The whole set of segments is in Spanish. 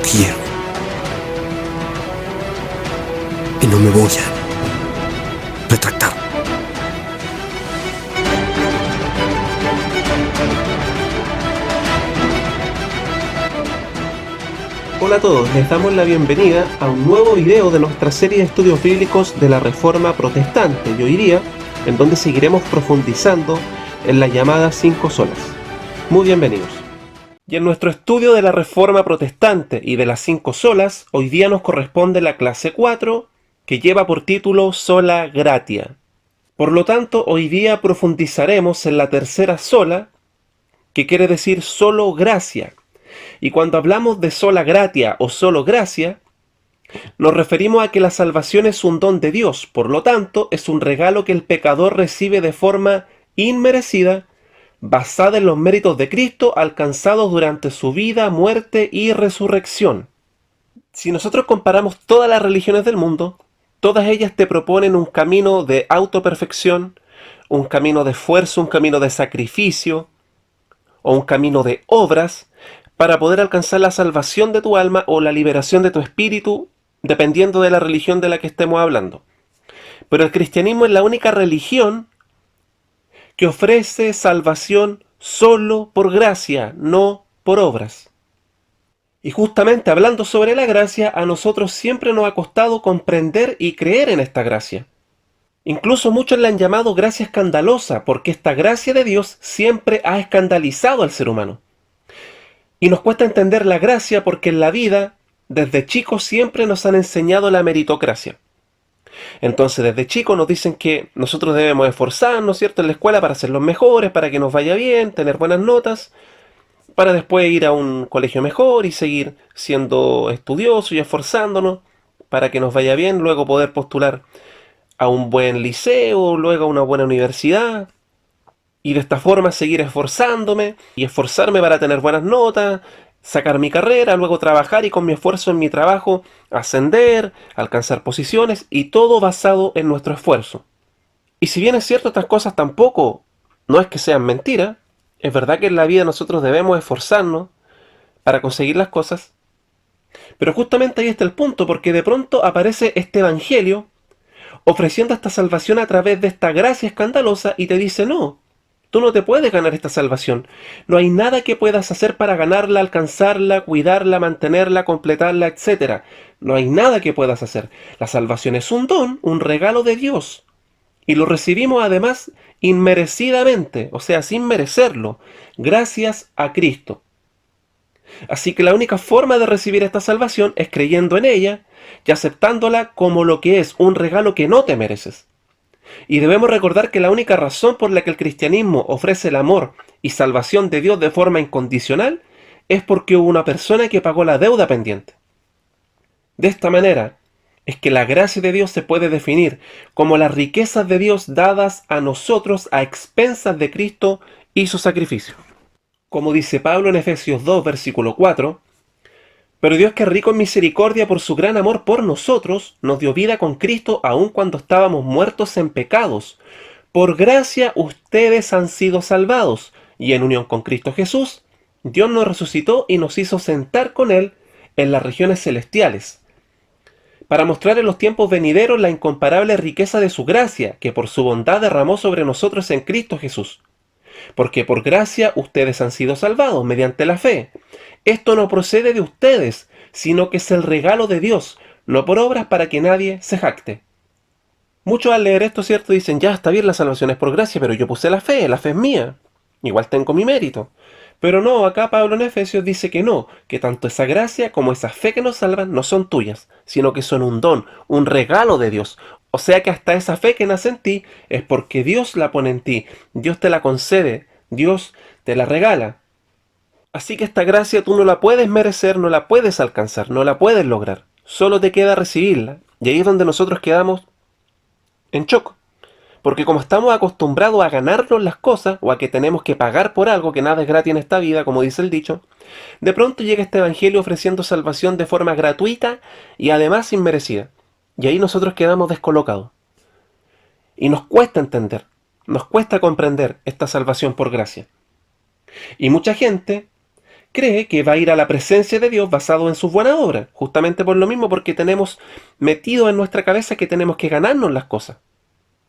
quiero. Y no me voy a retractar. Hola a todos, les damos la bienvenida a un nuevo video de nuestra serie de estudios bíblicos de la Reforma Protestante, y hoy día, en donde seguiremos profundizando en las llamadas 5 solas. Muy bienvenidos. Y en nuestro estudio de la Reforma Protestante y de las 5 solas, hoy día nos corresponde la clase 4, que lleva por título Sola Gratia. Por lo tanto, hoy día profundizaremos en la tercera sola, que quiere decir solo gracia. Y cuando hablamos de sola gratia o solo gracia, nos referimos a que la salvación es un don de Dios, por lo tanto, es un regalo que el pecador recibe de forma inmerecida, basada en los méritos de Cristo alcanzados durante su vida, muerte y resurrección. Si nosotros comparamos todas las religiones del mundo, todas ellas te proponen un camino de autoperfección, un camino de esfuerzo, un camino de sacrificio o un camino de obras para poder alcanzar la salvación de tu alma o la liberación de tu espíritu, dependiendo de la religión de la que estemos hablando. Pero el cristianismo es la única religión que ofrece salvación solo por gracia, no por obras. Y justamente hablando sobre la gracia, a nosotros siempre nos ha costado comprender y creer en esta gracia. Incluso muchos la han llamado gracia escandalosa, porque esta gracia de Dios siempre ha escandalizado al ser humano. Y nos cuesta entender la gracia porque en la vida, desde chicos siempre nos han enseñado la meritocracia. Entonces desde chicos nos dicen que nosotros debemos esforzarnos, ¿cierto?, en la escuela para ser los mejores, para que nos vaya bien, tener buenas notas, para después ir a un colegio mejor y seguir siendo estudiosos y esforzándonos para que nos vaya bien, luego poder postular a un buen liceo, luego a una buena universidad, y de esta forma seguir esforzándome y esforzarme para tener buenas notas, sacar mi carrera, luego trabajar y con mi esfuerzo en mi trabajo ascender, alcanzar posiciones, y todo basado en nuestro esfuerzo. Y si bien es cierto, estas cosas tampoco no es que sean mentiras, es verdad que en la vida nosotros debemos esforzarnos para conseguir las cosas, pero justamente ahí está el punto, porque de pronto aparece este evangelio ofreciendo esta salvación a través de esta gracia escandalosa y te dice: no, tú no te puedes ganar esta salvación. No hay nada que puedas hacer para ganarla, alcanzarla, cuidarla, mantenerla, completarla, etc. No hay nada que puedas hacer. La salvación es un don, un regalo de Dios. Y lo recibimos además inmerecidamente, o sea, sin merecerlo, gracias a Cristo. Así que la única forma de recibir esta salvación es creyendo en ella y aceptándola como lo que es, un regalo que no te mereces. Y debemos recordar que la única razón por la que el cristianismo ofrece el amor y salvación de Dios de forma incondicional es porque hubo una persona que pagó la deuda pendiente. De esta manera es que la gracia de Dios se puede definir como las riquezas de Dios dadas a nosotros a expensas de Cristo y su sacrificio. Como dice Pablo en Efesios 2, versículo 4, pero Dios, que es rico en misericordia por su gran amor por nosotros, nos dio vida con Cristo aun cuando estábamos muertos en pecados. Por gracia ustedes han sido salvados, y en unión con Cristo Jesús, Dios nos resucitó y nos hizo sentar con Él en las regiones celestiales, para mostrar en los tiempos venideros la incomparable riqueza de su gracia, que por su bondad derramó sobre nosotros en Cristo Jesús. Porque por gracia ustedes han sido salvados mediante la fe. Esto no procede de ustedes, sino que es el regalo de Dios, no por obras para que nadie se jacte. Muchos al leer esto, ¿cierto?, dicen: ya está bien, la salvación es por gracia, pero yo puse la fe es mía, igual tengo mi mérito. Pero no, acá Pablo en Efesios dice que no, que tanto esa gracia como esa fe que nos salvan no son tuyas, sino que son un don, un regalo de Dios. O sea que hasta esa fe que nace en ti es porque Dios la pone en ti, Dios te la concede, Dios te la regala. Así que esta gracia tú no la puedes merecer, no la puedes alcanzar, no la puedes lograr. Solo te queda recibirla. Y ahí es donde nosotros quedamos en shock. Porque como estamos acostumbrados a ganarnos las cosas, o a que tenemos que pagar por algo, que nada es gratis en esta vida, como dice el dicho, de pronto llega este evangelio ofreciendo salvación de forma gratuita y además inmerecida. Y ahí nosotros quedamos descolocados. Y nos cuesta entender, nos cuesta comprender esta salvación por gracia. Y mucha gente cree que va a ir a la presencia de Dios basado en sus buenas obras, justamente por lo mismo, porque tenemos metido en nuestra cabeza que tenemos que ganarnos las cosas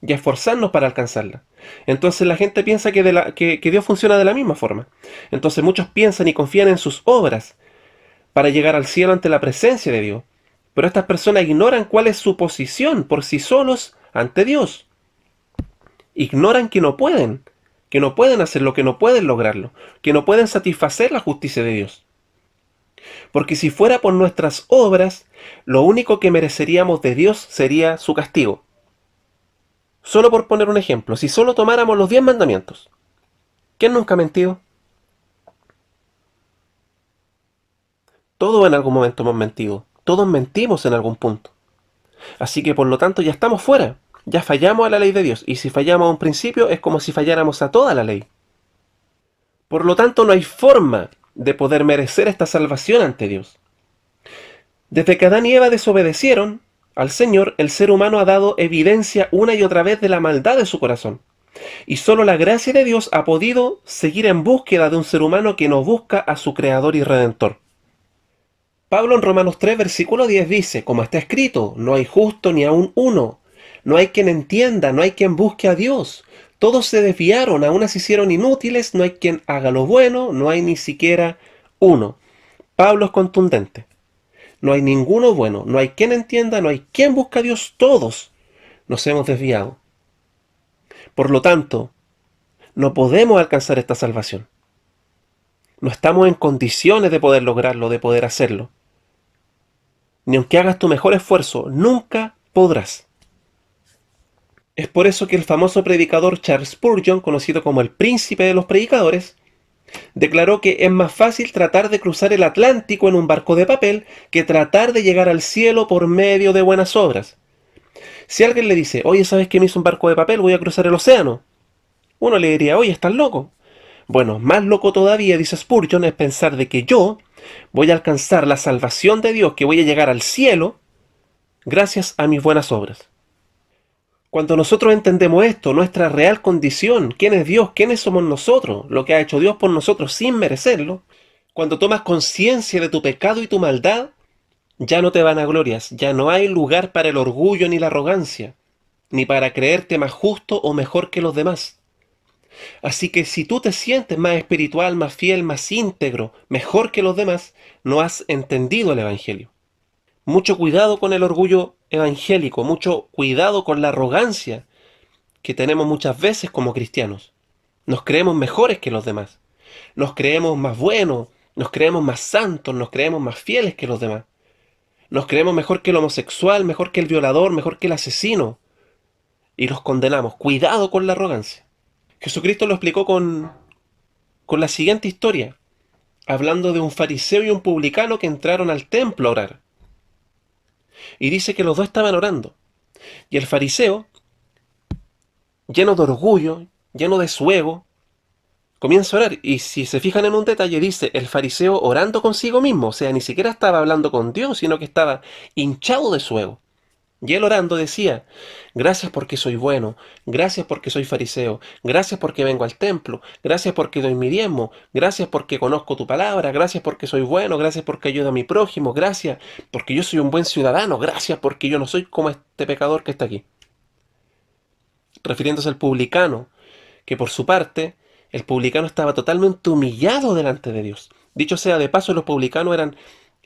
y esforzarnos para alcanzarlas. Entonces la gente piensa que Dios funciona de la misma forma. Entonces muchos piensan y confían en sus obras para llegar al cielo ante la presencia de Dios. Pero estas personas ignoran cuál es su posición por sí solos ante Dios. Ignoran que no pueden hacerlo, que no pueden lograrlo, que no pueden satisfacer la justicia de Dios. Porque si fuera por nuestras obras, lo único que mereceríamos de Dios sería su castigo. Solo por poner un ejemplo, si solo tomáramos los 10 mandamientos, ¿quién nunca ha mentido? Todos en algún momento hemos mentido, todos mentimos en algún punto. Así que por lo tanto ya estamos fuera, ya fallamos a la ley de Dios, y si fallamos a un principio es como si falláramos a toda la ley. Por lo tanto no hay forma de poder merecer esta salvación ante Dios. Desde que Adán y Eva desobedecieron al Señor, el ser humano ha dado evidencia una y otra vez de la maldad de su corazón. Y solo la gracia de Dios ha podido seguir en búsqueda de un ser humano que no busca a su Creador y Redentor. Pablo en Romanos 3, versículo 10 dice, como está escrito, no hay justo ni aun uno, no hay quien entienda, no hay quien busque a Dios. Todos se desviaron, aún se hicieron inútiles, no hay quien haga lo bueno, no hay ni siquiera uno. Pablo es contundente. No hay ninguno bueno, no hay quien entienda, no hay quien busque a Dios, todos nos hemos desviado. Por lo tanto, no podemos alcanzar esta salvación. No estamos en condiciones de poder lograrlo, de poder hacerlo. Ni aunque hagas tu mejor esfuerzo, nunca podrás. Es por eso que el famoso predicador Charles Spurgeon, conocido como el príncipe de los predicadores, declaró que es más fácil tratar de cruzar el Atlántico en un barco de papel que tratar de llegar al cielo por medio de buenas obras. Si alguien le dice, oye, ¿sabes que me hizo un barco de papel? Voy a cruzar el océano. Uno le diría, oye, ¿estás loco? Bueno, más loco todavía, dice Spurgeon, es pensar de que yo voy a alcanzar la salvación de Dios, que voy a llegar al cielo gracias a mis buenas obras. Cuando nosotros entendemos esto, nuestra real condición, quién es Dios, quiénes somos nosotros, lo que ha hecho Dios por nosotros sin merecerlo, cuando tomas conciencia de tu pecado y tu maldad, ya no te vanaglorias, ya no hay lugar para el orgullo ni la arrogancia, ni para creerte más justo o mejor que los demás. Así que si tú te sientes más espiritual, más fiel, más íntegro, mejor que los demás, no has entendido el Evangelio. Mucho cuidado con el orgullo evangélico, mucho cuidado con la arrogancia que tenemos muchas veces como cristianos. Nos creemos mejores que los demás. Nos creemos más buenos, nos creemos más santos, nos creemos más fieles que los demás. Nos creemos mejor que el homosexual, mejor que el violador, mejor que el asesino. Y los condenamos. Cuidado con la arrogancia. Jesucristo lo explicó con la siguiente historia, hablando de un fariseo y un publicano que entraron al templo a orar. Y dice que los dos estaban orando. Y el fariseo, lleno de orgullo, lleno de su ego, comienza a orar. Y si se fijan en un detalle, dice el fariseo orando consigo mismo. O sea, ni siquiera estaba hablando con Dios, sino que estaba hinchado de su ego. Y él orando decía, gracias porque soy bueno, gracias porque soy fariseo, gracias porque vengo al templo, gracias porque doy mi diezmo, gracias porque conozco tu palabra, gracias porque soy bueno, gracias porque ayudo a mi prójimo, gracias porque yo soy un buen ciudadano, gracias porque yo no soy como este pecador que está aquí. Refiriéndose al publicano, que por su parte, el publicano estaba totalmente humillado delante de Dios. Dicho sea de paso, los publicanos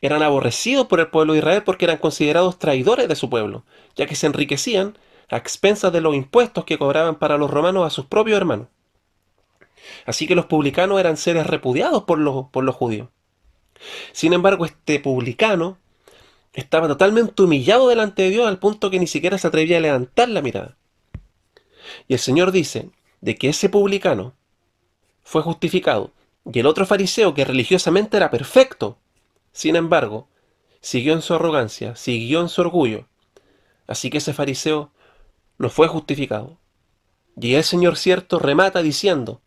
eran aborrecidos por el pueblo de Israel porque eran considerados traidores de su pueblo, ya que se enriquecían a expensas de los impuestos que cobraban para los romanos a sus propios hermanos. Así que los publicanos eran seres repudiados por los judíos. Sin embargo, este publicano estaba totalmente humillado delante de Dios al punto que ni siquiera se atrevía a levantar la mirada. Y el Señor dice de que ese publicano fue justificado y el otro fariseo, que religiosamente era perfecto, sin embargo, siguió en su arrogancia, siguió en su orgullo. Así que ese fariseo no fue justificado. Y el Señor cierto remata diciendo,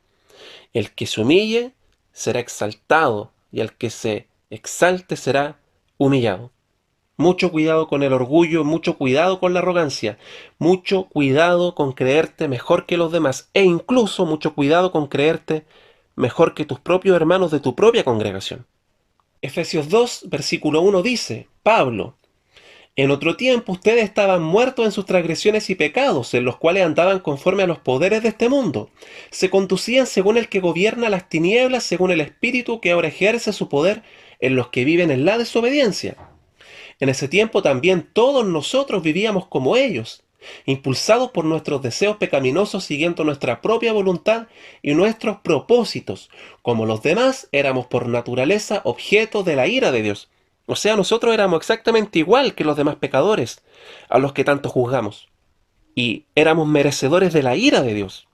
el que se humille será exaltado, y el que se exalte será humillado. Mucho cuidado con el orgullo, mucho cuidado con la arrogancia, mucho cuidado con creerte mejor que los demás, e incluso mucho cuidado con creerte mejor que tus propios hermanos de tu propia congregación. Efesios 2, versículo 1 dice, Pablo, en otro tiempo ustedes estaban muertos en sus transgresiones y pecados, en los cuales andaban conforme a los poderes de este mundo. Se conducían según el que gobierna las tinieblas, según el espíritu que ahora ejerce su poder en los que viven en la desobediencia. En ese tiempo también todos nosotros vivíamos como ellos, impulsados por nuestros deseos pecaminosos, siguiendo nuestra propia voluntad y nuestros propósitos. Como los demás, éramos por naturaleza objeto de la ira de Dios. O sea, nosotros éramos exactamente igual que los demás pecadores, a los que tanto juzgamos. Y éramos merecedores de la ira de Dios.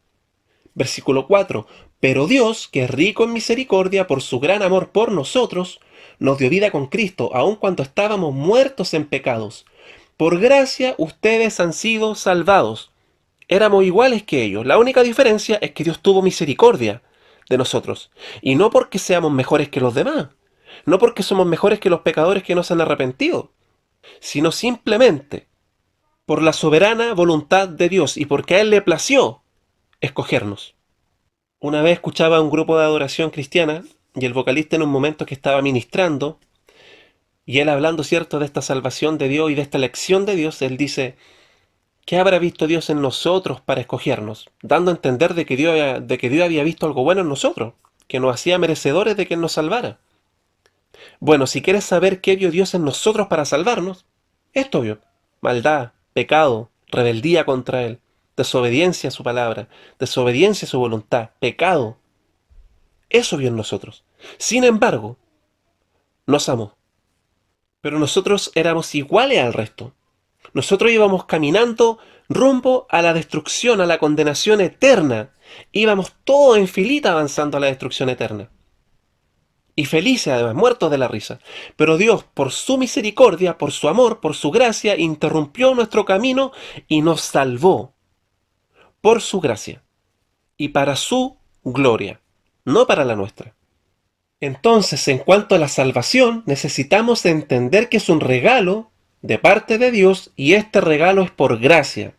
Versículo 4. Pero Dios, que es rico en misericordia por su gran amor por nosotros, nos dio vida con Cristo, aun cuando estábamos muertos en pecados. Por gracia ustedes han sido salvados. Éramos iguales que ellos. La única diferencia es que Dios tuvo misericordia de nosotros. Y no porque seamos mejores que los demás. No porque somos mejores que los pecadores que no se han arrepentido. Sino simplemente por la soberana voluntad de Dios y porque a Él le plació escogernos. Una vez escuchaba a un grupo de adoración cristiana y el vocalista en un momento que estaba ministrando y él hablando, cierto, de esta salvación de Dios y de esta elección de Dios, él dice, ¿qué habrá visto Dios en nosotros para escogernos? Dando a entender de que Dios había visto algo bueno en nosotros, que nos hacía merecedores de que Él nos salvara. Bueno, si quieres saber qué vio Dios en nosotros para salvarnos, esto vio: maldad, pecado, rebeldía contra Él, desobediencia a su palabra, desobediencia a su voluntad, pecado. Eso vio en nosotros. Sin embargo, nos amó. Pero nosotros éramos iguales al resto. Nosotros íbamos caminando rumbo a la destrucción, a la condenación eterna. Íbamos todos en filita avanzando a la destrucción eterna. Y felices además, muertos de la risa. Pero Dios, por su misericordia, por su amor, por su gracia, interrumpió nuestro camino y nos salvó. Por su gracia. Y para su gloria, no para la nuestra. Entonces, en cuanto a la salvación, necesitamos entender que es un regalo de parte de Dios y este regalo es por gracia.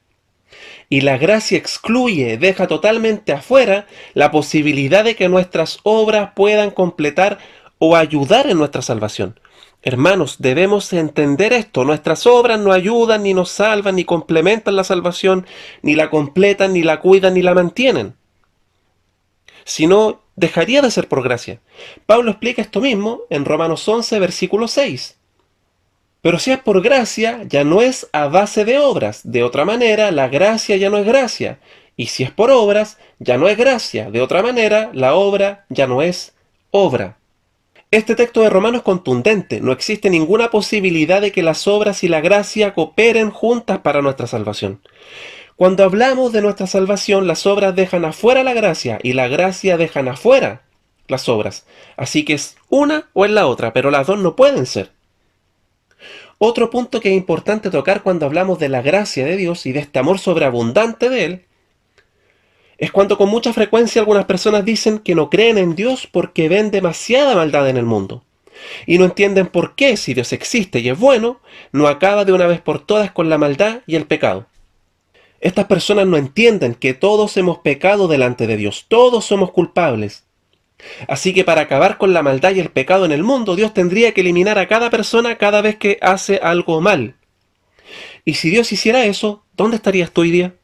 Y la gracia excluye, deja totalmente afuera la posibilidad de que nuestras obras puedan completar o ayudar en nuestra salvación. Hermanos, debemos entender esto. Nuestras obras no ayudan, ni nos salvan, ni complementan la salvación, ni la completan, ni la cuidan, ni la mantienen. Si no, dejaría de ser por gracia. Pablo explica esto mismo en Romanos 11, versículo 6. Pero si es por gracia, ya no es a base de obras. De otra manera, la gracia ya no es gracia. Y si es por obras, ya no es gracia. De otra manera, la obra ya no es obra. Este texto de Romanos es contundente. No existe ninguna posibilidad de que las obras y la gracia cooperen juntas para nuestra salvación. Cuando hablamos de nuestra salvación, las obras dejan afuera la gracia y la gracia dejan afuera las obras. Así que es una o es la otra, pero las dos no pueden ser. Otro punto que es importante tocar cuando hablamos de la gracia de Dios y de este amor sobreabundante de Él, es cuando con mucha frecuencia algunas personas dicen que no creen en Dios porque ven demasiada maldad en el mundo. Y no entienden por qué, si Dios existe y es bueno, no acaba de una vez por todas con la maldad y el pecado. Estas personas no entienden que todos hemos pecado delante de Dios, todos somos culpables. Así que para acabar con la maldad y el pecado en el mundo, Dios tendría que eliminar a cada persona cada vez que hace algo mal. Y si Dios hiciera eso, ¿dónde estarías tú hoy día?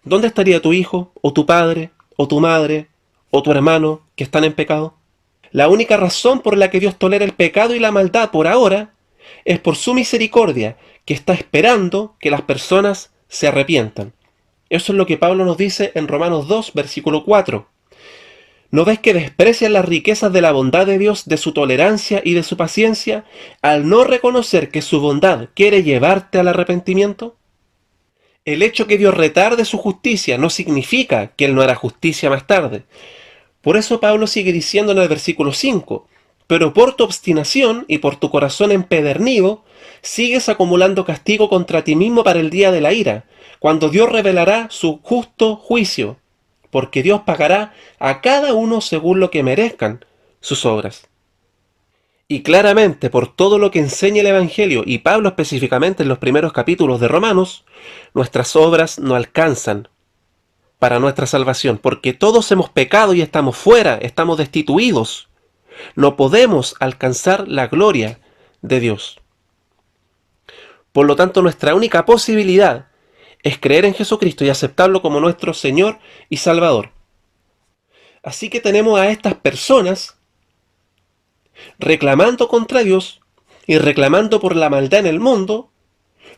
¿Dónde estaría tu hijo, o tu padre, o tu madre, o tu hermano que están en pecado? La única razón por la que Dios tolera el pecado y la maldad por ahora es por su misericordia, que está esperando que las personas se arrepientan. Eso es lo que Pablo nos dice en Romanos 2, versículo 4. ¿No ves que desprecian las riquezas de la bondad de Dios, de su tolerancia y de su paciencia, al no reconocer que su bondad quiere llevarte al arrepentimiento? El hecho que Dios retarde su justicia no significa que Él no hará justicia más tarde. Por eso Pablo sigue diciendo en el versículo 5, pero por tu obstinación y por tu corazón empedernido, sigues acumulando castigo contra ti mismo para el día de la ira, cuando Dios revelará su justo juicio, porque Dios pagará a cada uno según lo que merezcan sus obras. Y claramente, por todo lo que enseña el Evangelio, y Pablo específicamente en los primeros capítulos de Romanos, nuestras obras no alcanzan para nuestra salvación, porque todos hemos pecado y estamos fuera, estamos destituidos. No podemos alcanzar la gloria de Dios. Por lo tanto, nuestra única posibilidad es creer en Jesucristo y aceptarlo como nuestro Señor y Salvador. Así que tenemos a estas personas reclamando contra Dios y reclamando por la maldad en el mundo,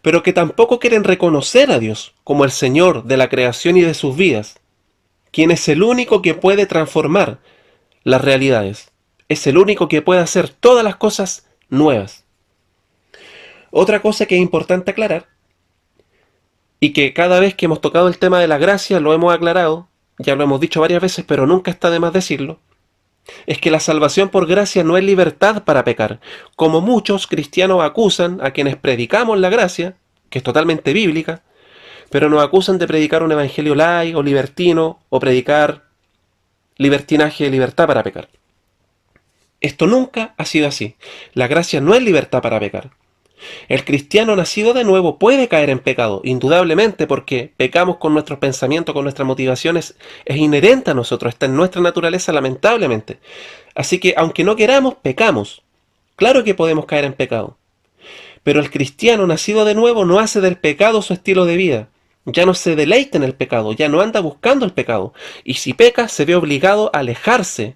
pero que tampoco quieren reconocer a Dios como el Señor de la creación y de sus vidas, quien es el único que puede transformar las realidades. Es el único que puede hacer todas las cosas nuevas. Otra cosa que es importante aclarar, y que cada vez que hemos tocado el tema de la gracia lo hemos aclarado, ya lo hemos dicho varias veces, pero nunca está de más decirlo, es que la salvación por gracia no es libertad para pecar, como muchos cristianos acusan a quienes predicamos la gracia, que es totalmente bíblica, pero nos acusan de predicar un evangelio light o libertino, o predicar libertinaje de libertad para pecar. Esto nunca ha sido así. La gracia no es libertad para pecar. El cristiano nacido de nuevo puede caer en pecado, indudablemente, porque pecamos con nuestros pensamientos, con nuestras motivaciones, es inherente a nosotros, está en nuestra naturaleza, lamentablemente. Así que, aunque no queramos, pecamos. Claro que podemos caer en pecado. Pero el cristiano nacido de nuevo no hace del pecado su estilo de vida. Ya no se deleita en el pecado, ya no anda buscando el pecado. Y si peca, se ve obligado a alejarse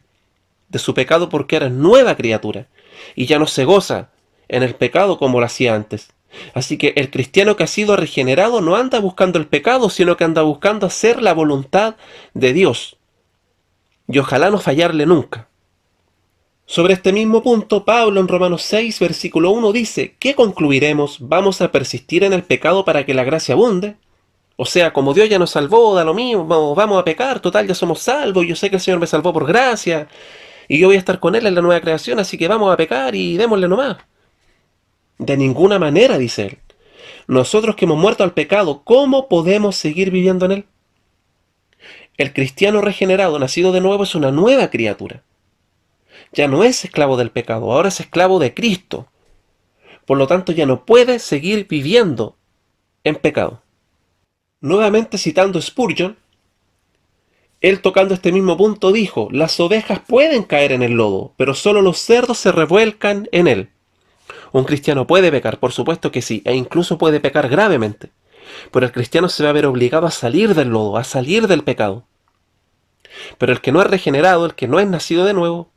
de su pecado porque era nueva criatura. Y ya no se goza en el pecado como lo hacía antes. Así que el cristiano que ha sido regenerado no anda buscando el pecado, sino que anda buscando hacer la voluntad de Dios. Y ojalá no fallarle nunca. Sobre este mismo punto, Pablo en Romanos 6, versículo 1 dice: ¿qué concluiremos? ¿Vamos a persistir en el pecado para que la gracia abunde? O sea, como Dios ya nos salvó, da lo mismo, vamos a pecar, total, ya somos salvos, yo sé que el Señor me salvó por gracia, y yo voy a estar con Él en la nueva creación, así que vamos a pecar y démosle nomás. De ninguna manera, dice él. Nosotros que hemos muerto al pecado, ¿cómo podemos seguir viviendo en él? El cristiano regenerado, nacido de nuevo, es una nueva criatura. Ya no es esclavo del pecado, ahora es esclavo de Cristo. Por lo tanto, ya no puede seguir viviendo en pecado. Nuevamente citando Spurgeon, él tocando este mismo punto dijo: las ovejas pueden caer en el lodo, pero solo los cerdos se revuelcan en él. Un cristiano puede pecar, por supuesto que sí, e incluso puede pecar gravemente. Pero el cristiano se va a ver obligado a salir del lodo, a salir del pecado. Pero el que no es regenerado, el que no es nacido de nuevo,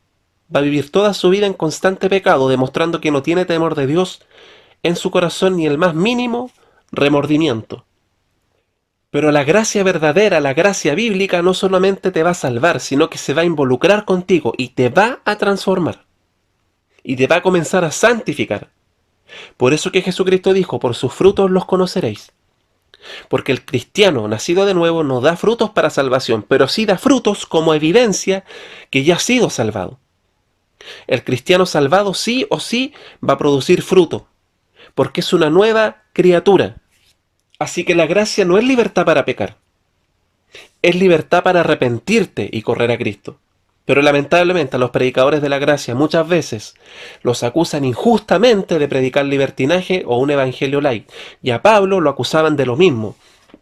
va a vivir toda su vida en constante pecado, demostrando que no tiene temor de Dios en su corazón ni el más mínimo remordimiento. Pero la gracia verdadera, la gracia bíblica, no solamente te va a salvar, sino que se va a involucrar contigo y te va a transformar. Y te va a comenzar a santificar. Por eso que Jesucristo dijo: por sus frutos los conoceréis. Porque el cristiano nacido de nuevo no da frutos para salvación, pero sí da frutos como evidencia que ya ha sido salvado. El cristiano salvado sí o sí va a producir fruto, porque es una nueva criatura. Así que la gracia no es libertad para pecar, es libertad para arrepentirte y correr a Cristo. Pero lamentablemente a los predicadores de la gracia muchas veces los acusan injustamente de predicar libertinaje o un evangelio light. Y a Pablo lo acusaban de lo mismo.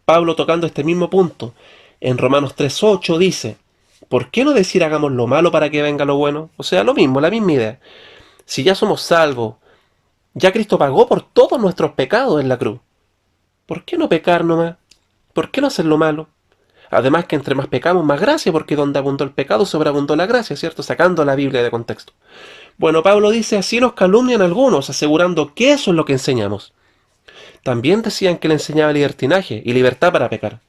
Pablo, tocando este mismo punto, en Romanos 3:8 dice: ¿por qué no decir hagamos lo malo para que venga lo bueno? O sea, lo mismo, la misma idea. Si ya somos salvos, ya Cristo pagó por todos nuestros pecados en la cruz. ¿Por qué no pecar nomás? ¿Por qué no hacer lo malo? Además que entre más pecamos, más gracia, porque donde abundó el pecado, sobreabundó la gracia, ¿cierto? Sacando la Biblia de contexto. Bueno, Pablo dice: así nos calumnian algunos, asegurando que eso es lo que enseñamos. También decían que le enseñaba libertinaje y libertad para pecar.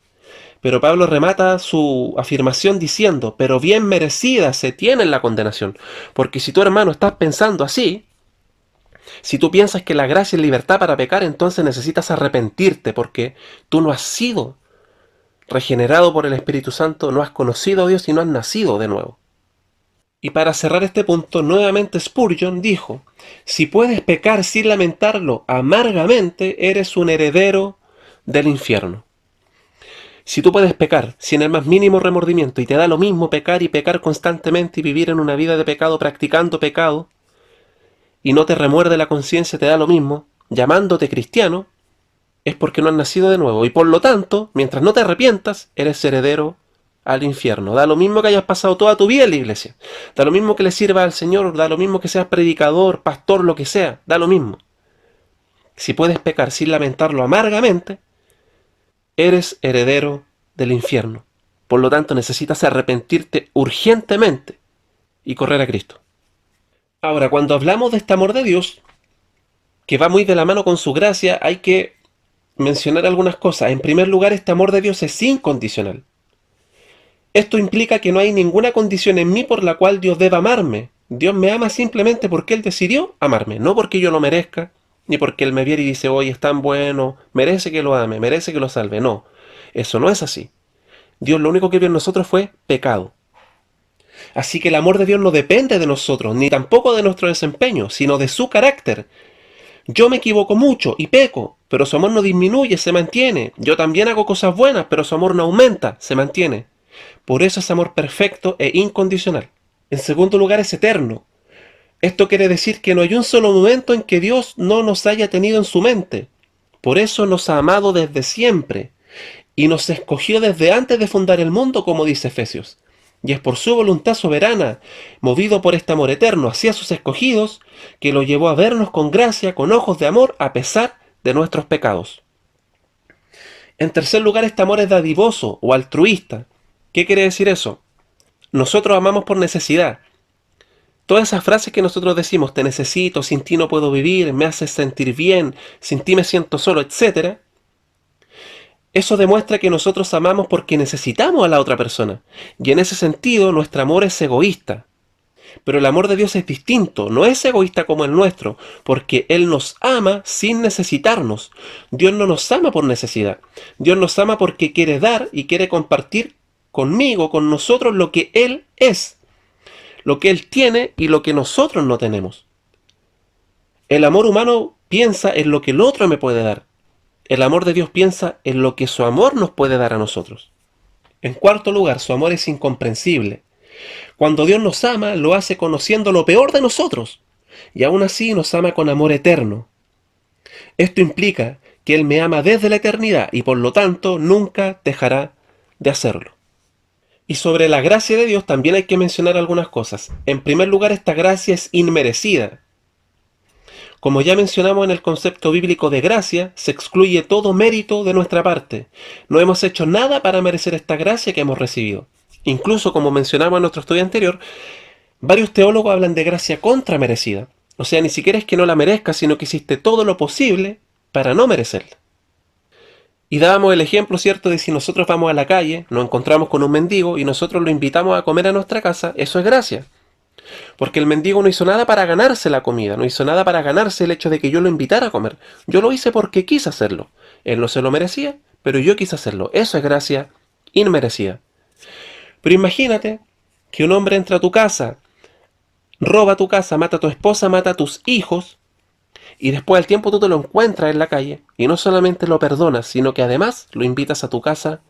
Pero Pablo remata su afirmación diciendo: pero bien merecida se tiene la condenación. Porque si tu hermano estás pensando así, si tú piensas que la gracia es libertad para pecar, entonces necesitas arrepentirte, porque tú no has sido regenerado por el Espíritu Santo, no has conocido a Dios y no has nacido de nuevo. Y para cerrar este punto, nuevamente Spurgeon dijo: si puedes pecar sin lamentarlo amargamente, eres un heredero del infierno. Si tú puedes pecar sin el más mínimo remordimiento y te da lo mismo pecar y pecar constantemente y vivir en una vida de pecado, practicando pecado, y no te remuerde la conciencia, te da lo mismo, llamándote cristiano, es porque no has nacido de nuevo. Y por lo tanto, mientras no te arrepientas, eres heredero al infierno. Da lo mismo que hayas pasado toda tu vida en la iglesia. Da lo mismo que le sirvas al Señor, da lo mismo que seas predicador, pastor, lo que sea. Da lo mismo. Si puedes pecar sin lamentarlo amargamente, eres heredero del infierno. Por lo tanto, necesitas arrepentirte urgentemente y correr a Cristo. Ahora, cuando hablamos de este amor de Dios, que va muy de la mano con su gracia, hay que mencionar algunas cosas. En primer lugar, este amor de Dios es incondicional. Esto implica que no hay ninguna condición en mí por la cual Dios deba amarme. Dios me ama simplemente porque Él decidió amarme, no porque yo lo merezca, ni porque Él me viera y dice, oye, es tan bueno, merece que lo ame, merece que lo salve. No, eso no es así. Dios lo único que vio en nosotros fue pecado. Así que el amor de Dios no depende de nosotros, ni tampoco de nuestro desempeño, sino de su carácter. Yo me equivoco mucho y peco, pero su amor no disminuye, se mantiene. Yo también hago cosas buenas, pero su amor no aumenta, se mantiene. Por eso es amor perfecto e incondicional. En segundo lugar, es eterno. Esto quiere decir que no hay un solo momento en que Dios no nos haya tenido en su mente. Por eso nos ha amado desde siempre y nos escogió desde antes de fundar el mundo, como dice Efesios. Y es por su voluntad soberana, movido por este amor eterno hacia sus escogidos, que lo llevó a vernos con gracia, con ojos de amor, a pesar de nuestros pecados. En tercer lugar, este amor es dadivoso o altruista. ¿Qué quiere decir eso? Nosotros amamos por necesidad. Todas esas frases que nosotros decimos, te necesito, sin ti no puedo vivir, me haces sentir bien, sin ti me siento solo, etc. Eso demuestra que nosotros amamos porque necesitamos a la otra persona. Y en ese sentido, nuestro amor es egoísta. Pero el amor de Dios es distinto, no es egoísta como el nuestro, porque Él nos ama sin necesitarnos. Dios no nos ama por necesidad. Dios nos ama porque quiere dar y quiere compartir conmigo, con nosotros, lo que Él es, lo que Él tiene y lo que nosotros no tenemos. El amor humano piensa en lo que el otro me puede dar. El amor de Dios piensa en lo que su amor nos puede dar a nosotros. En cuarto lugar, su amor es incomprensible. Cuando Dios nos ama, lo hace conociendo lo peor de nosotros, y aún así nos ama con amor eterno. Esto implica que Él me ama desde la eternidad y por lo tanto nunca dejará de hacerlo. Y sobre la gracia de Dios también hay que mencionar algunas cosas. En primer lugar, esta gracia es inmerecida. Como ya mencionamos en el concepto bíblico de gracia, se excluye todo mérito de nuestra parte. No hemos hecho nada para merecer esta gracia que hemos recibido. Incluso, como mencionamos en nuestro estudio anterior, varios teólogos hablan de gracia contramerecida. O sea, ni siquiera es que no la merezcas, sino que hiciste todo lo posible para no merecerla. Y dábamos el ejemplo, ¿cierto?, de si nosotros vamos a la calle, nos encontramos con un mendigo y nosotros lo invitamos a comer a nuestra casa, eso es gracia. Porque el mendigo no hizo nada para ganarse la comida, no hizo nada para ganarse el hecho de que yo lo invitara a comer. Yo lo hice porque quise hacerlo. Él no se lo merecía, pero yo quise hacerlo. Eso es gracia inmerecida. Pero imagínate que un hombre entra a tu casa, roba tu casa, mata a tu esposa, mata a tus hijos, y después al tiempo tú te lo encuentras en la calle, y no solamente lo perdonas, sino que además lo invitas a tu casa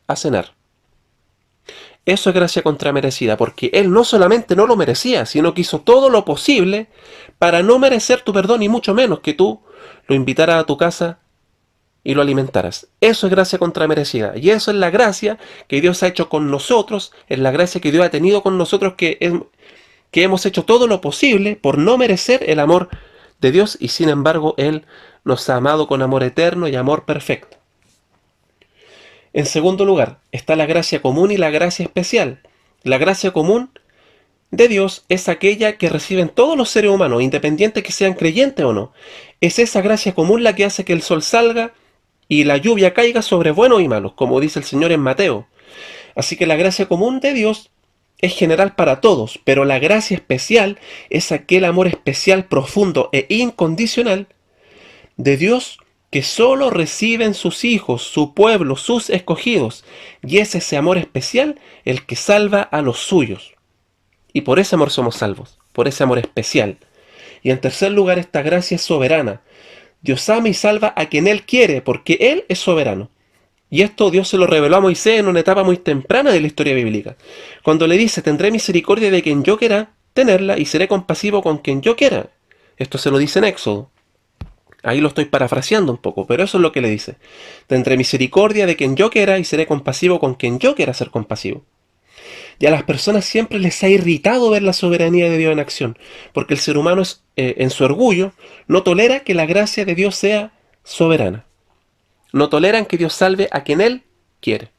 a cenar. Eso es gracia contramerecida, porque Él no solamente no lo merecía, sino que hizo todo lo posible para no merecer tu perdón, y mucho menos que tú lo invitaras a tu casa y lo alimentaras. Eso es gracia contramerecida. Y eso es la gracia que Dios ha hecho con nosotros, es la gracia que Dios ha tenido con nosotros, que hemos hecho todo lo posible por no merecer el amor de Dios, y sin embargo Él nos ha amado con amor eterno y amor perfecto. En segundo lugar, está la gracia común y la gracia especial. La gracia común de Dios es aquella que reciben todos los seres humanos, independiente que sean creyentes o no. Es esa gracia común la que hace que el sol salga y la lluvia caiga sobre buenos y malos, como dice el Señor en Mateo. Así que la gracia común de Dios es general para todos, pero la gracia especial es aquel amor especial, profundo e incondicional de Dios que solo reciben sus hijos, su pueblo, sus escogidos, y es ese amor especial el que salva a los suyos. Y por ese amor somos salvos, por ese amor especial. Y en tercer lugar, esta gracia es soberana. Dios ama y salva a quien Él quiere, porque Él es soberano. Y esto Dios se lo reveló a Moisés en una etapa muy temprana de la historia bíblica, cuando le dice, tendré misericordia de quien yo quiera tenerla y seré compasivo con quien yo quiera. Esto se lo dice en Éxodo. Ahí lo estoy parafraseando un poco, pero eso es lo que le dice. Tendré misericordia de quien yo quiera y seré compasivo con quien yo quiera ser compasivo. Y a las personas siempre les ha irritado ver la soberanía de Dios en acción, porque el ser humano en su orgullo no tolera que la gracia de Dios sea soberana. No toleran que Dios salve a quien Él quiere.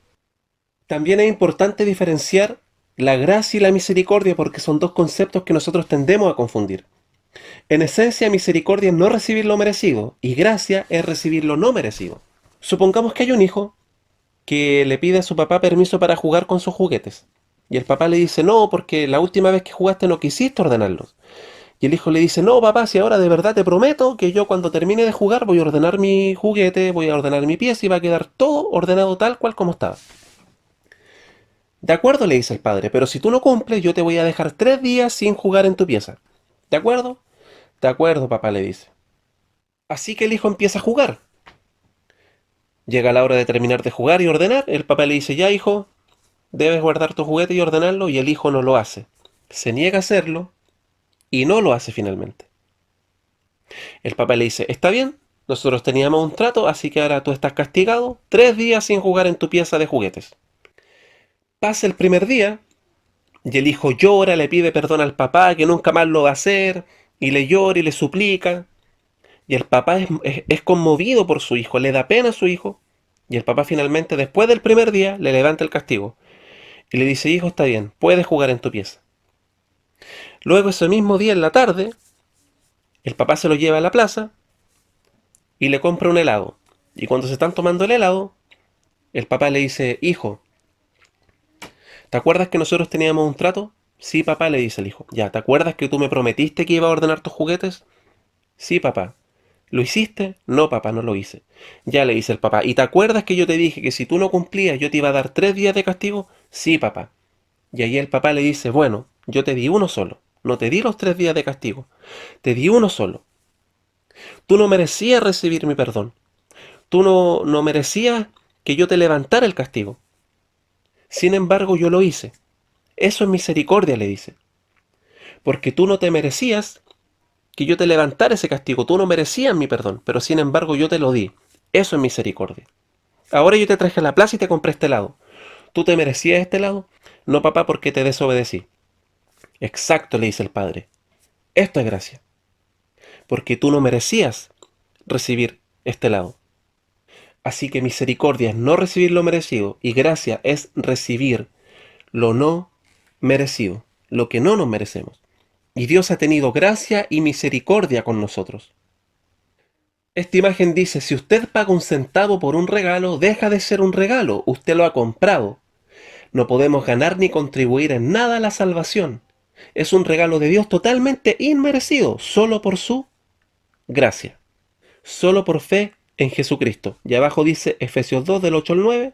También es importante diferenciar la gracia y la misericordia porque son dos conceptos que nosotros tendemos a confundir. En esencia, misericordia es no recibir lo merecido y gracia es recibir lo no merecido. Supongamos que hay un hijo que le pide a su papá permiso para jugar con sus juguetes. Y el papá le dice, no, porque la última vez que jugaste no quisiste ordenarlos. Y el hijo le dice, no papá, si ahora de verdad te prometo que yo cuando termine de jugar voy a ordenar mi juguete, voy a ordenar mi pieza y va a quedar todo ordenado tal cual como estaba. De acuerdo, le dice el padre, pero si tú no cumples yo te voy a dejar 3 días sin jugar en tu pieza. ¿De acuerdo? De acuerdo, papá le dice. Así que el hijo empieza a jugar. Llega la hora de terminar de jugar y ordenar, el papá le dice, ya hijo, debes guardar tu juguete y ordenarlo, y el hijo no lo hace. Se niega a hacerlo y no lo hace finalmente. El papá le dice, está bien, nosotros teníamos un trato, así que ahora tú estás castigado, 3 días sin jugar en tu pieza de juguetes. Pasa el primer día y el hijo llora, le pide perdón al papá, que nunca más lo va a hacer, y le llora y le suplica. Y el papá es conmovido por su hijo, le da pena a su hijo, y el papá finalmente, después del primer día, le levanta el castigo. Y le dice, hijo, está bien, puedes jugar en tu pieza. Luego ese mismo día en la tarde, el papá se lo lleva a la plaza y le compra un helado. Y cuando se están tomando el helado, el papá le dice, hijo, ¿te acuerdas que nosotros teníamos un trato? Sí, papá, le dice el hijo. Ya, ¿te acuerdas que tú me prometiste que iba a ordenar tus juguetes? Sí, papá. ¿Lo hiciste? No, papá, no lo hice. Ya, le dice el papá. ¿Y te acuerdas que yo te dije que si tú no cumplías yo te iba a dar 3 días de castigo? Sí, papá. Y ahí el papá le dice, bueno, yo te di uno solo. No te di los 3 días de castigo. Te di uno solo. Tú no merecías recibir mi perdón. Tú no merecías que yo te levantara el castigo. Sin embargo, yo lo hice. Eso es misericordia, le dice. Porque tú no te merecías que yo te levantara ese castigo. Tú no merecías mi perdón, pero sin embargo yo te lo di. Eso es misericordia. Ahora yo te traje a la plaza y te compré este helado. ¿Tú te merecías este helado? No, papá, porque te desobedecí. Exacto, le dice el padre. Esto es gracia. Porque tú no merecías recibir este helado. Así que misericordia es no recibir lo merecido y gracia es recibir lo no merecido, lo que no nos merecemos. Y Dios ha tenido gracia y misericordia con nosotros. Esta imagen dice, si usted paga un centavo por un regalo, deja de ser un regalo, usted lo ha comprado. No podemos ganar ni contribuir en nada a la salvación. Es un regalo de Dios totalmente inmerecido, solo por su gracia. Solo por fe en Jesucristo. Y abajo dice Efesios 2 del 8 al 9.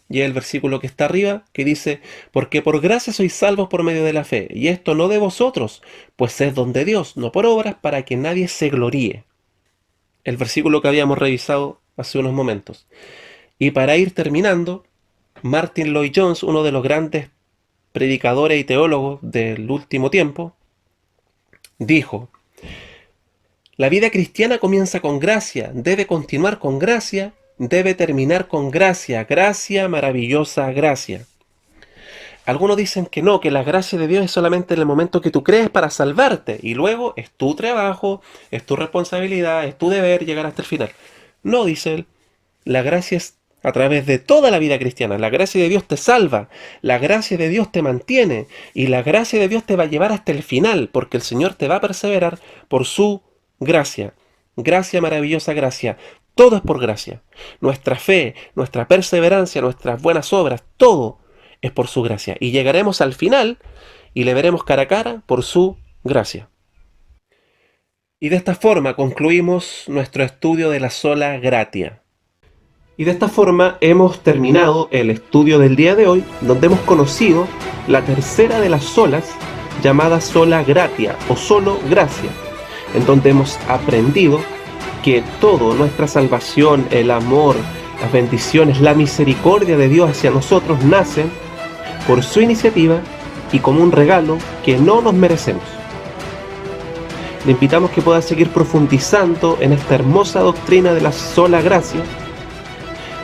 Y el versículo que está arriba que dice, porque por gracia sois salvos por medio de la fe, y esto no de vosotros, pues es don de Dios, no por obras, para que nadie se gloríe. El versículo que habíamos revisado hace unos momentos. Y para ir terminando, Martin Lloyd-Jones, uno de los grandes predicadores y teólogos del último tiempo, dijo, la vida cristiana comienza con gracia, debe continuar con gracia, debe terminar con gracia, gracia, maravillosa gracia. Algunos dicen que no, que la gracia de Dios es solamente en el momento que tú crees para salvarte, y luego es tu trabajo, es tu responsabilidad, es tu deber llegar hasta el final. No, dice él, la gracia es a través de toda la vida cristiana. La gracia de Dios te salva, la gracia de Dios te mantiene, y la gracia de Dios te va a llevar hasta el final, porque el Señor te va a perseverar por su gracia. Gracia, maravillosa gracia. Todo es por gracia. Nuestra fe, nuestra perseverancia, nuestras buenas obras, todo es por su gracia. Y llegaremos al final y le veremos cara a cara por su gracia. Y de esta forma concluimos nuestro estudio de la sola gratia. Y de esta forma hemos terminado el estudio del día de hoy, donde hemos conocido la tercera de las solas, llamada sola gratia o solo gracia, en donde hemos aprendido que todo, nuestra salvación, el amor, las bendiciones, la misericordia de Dios hacia nosotros nacen por su iniciativa y como un regalo que no nos merecemos. Le invitamos que pueda seguir profundizando en esta hermosa doctrina de la sola gracia,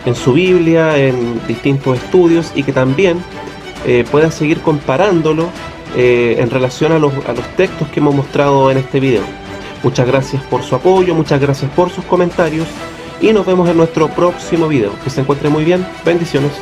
en su Biblia, en distintos estudios, y que también pueda seguir comparándolo en relación a los textos que hemos mostrado en este video. Muchas gracias por su apoyo, muchas gracias por sus comentarios, y nos vemos en nuestro próximo video. Que se encuentre muy bien, bendiciones.